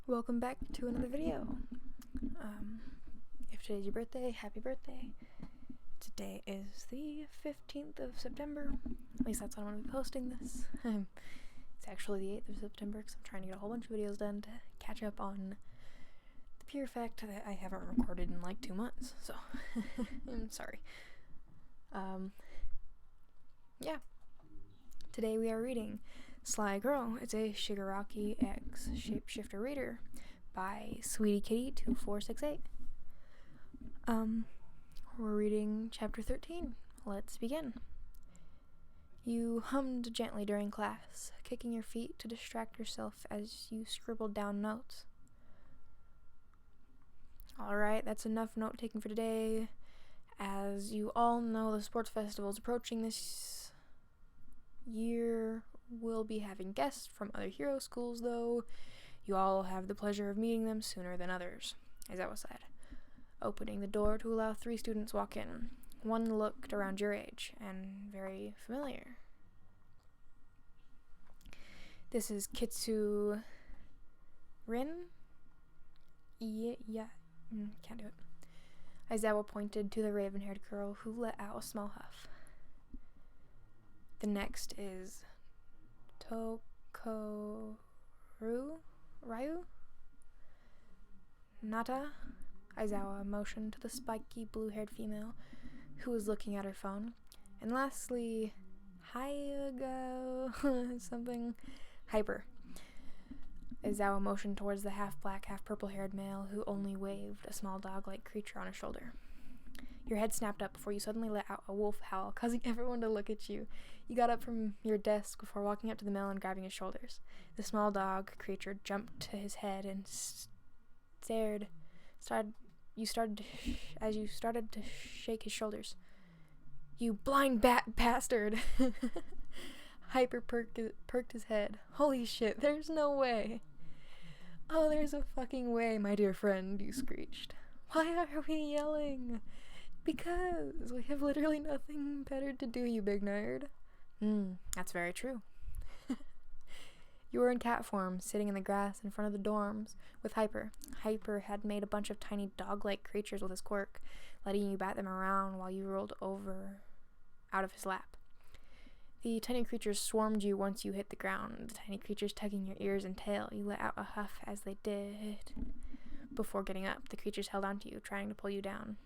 Welcome back to another video. If today's your birthday, happy birthday. Today is the 15th of September. At least that's when I'm going to be posting this. It's actually the 8th of September because I'm trying to get a whole bunch of videos done to catch up on the pure fact that I haven't recorded in like 2 months. So, I'm sorry. Yeah. Today we are reading Sly Girl. It's a Shigaraki X Shapeshifter Reader by Sweetiekitty2468. We're reading chapter 13. Let's begin. You hummed gently during class, kicking your feet to distract yourself as you scribbled down notes. Alright, that's enough note-taking for today. As you all know, the sports festival is approaching this year. We'll be having guests from other hero schools, though. You all have the pleasure of meeting them sooner than others, as that was said. Opening the door to allow 3 students walk in. One looked around your age, and very familiar. This is Kitsu Rin? Yeah, can't do it. Aizawa pointed to the raven-haired girl, who let out a small huff. The next is Ryu? Nata? Aizawa motioned to the spiky blue-haired female who was looking at her phone. And lastly, something. Hyper. Aizawa motioned towards the half-black, half-purple-haired male who only waved a small dog-like creature on his shoulder. Your head snapped up before you suddenly let out a wolf howl, causing everyone to look at you. You got up from your desk before walking up to the male and grabbing his shoulders. The small dog creature jumped to his head and stared. As you started to shake his shoulders. You blind bastard! Hyper perked his head. Holy shit, there's no way. Oh, there's a fucking way, my dear friend, you screeched. Why are we yelling? Because we have literally nothing better to do, you big nerd. That's very true. You were in cat form, sitting in the grass in front of the dorms with Hyper. Hyper had made a bunch of tiny dog-like creatures with his quirk, letting you bat them around while you rolled over out of his lap. The tiny creatures swarmed you once you hit the ground, the tiny creatures tugging your ears and tail. You let out a huff as they did. Before getting up, the creatures held onto you, trying to pull you down.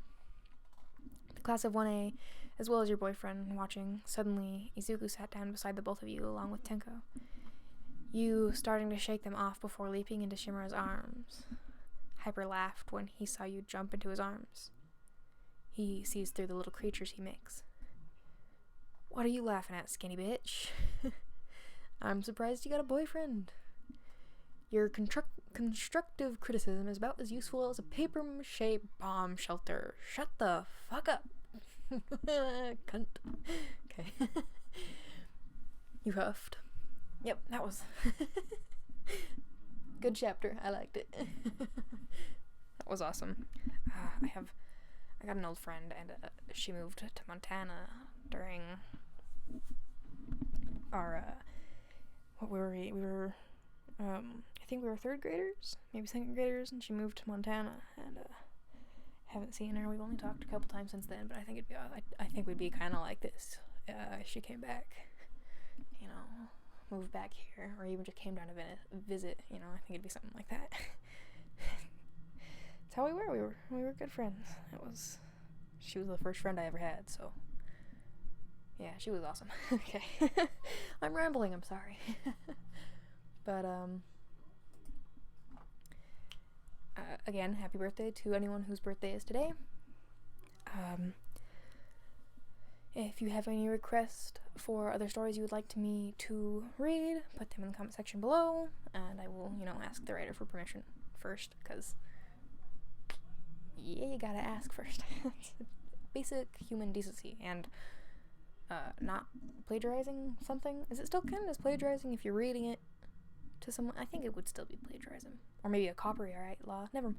The class of 1A, as well as your boyfriend, watching. Suddenly, Izuku sat down beside the both of you, along with Tenko. You starting to shake them off before leaping into Shimura's arms. Hyper laughed when he saw you jump into his arms. He sees through the little creatures he makes. What are you laughing at, skinny bitch? I'm surprised you got a boyfriend. Your constructive criticism is about as useful as a papier-mâché bomb shelter. Shut the fuck up. Cunt. Okay. You huffed. Yep, that was good chapter. I liked it. That was awesome. I got an old friend, and she moved to Montana during our what were we? We were I think we were 3rd graders, maybe 2nd graders, and she moved to Montana, and haven't seen her. We've only talked a couple times since then, but I think I think we'd be kind of like this. She came back, you know. Moved back here, or even just came down to visit, you know. I think it'd be something like that. That's how we were. We were good friends. She was the first friend I ever had, so yeah, she was awesome. Okay. I'm rambling, I'm sorry. But again, happy birthday to anyone whose birthday is today. If you have any requests for other stories you would like me to read, put them in the comment section below, and I will, ask the writer for permission first, because, yeah, you gotta ask first. Basic human decency, and, not plagiarizing something. Is it still counted as plagiarizing if you're reading it to someone? I think it would still be plagiarism. Or maybe a copyright law. Never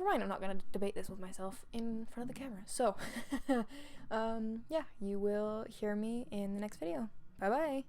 mind, I'm not going to debate this with myself in front of the camera. So, yeah, you will hear me in the next video. Bye-bye.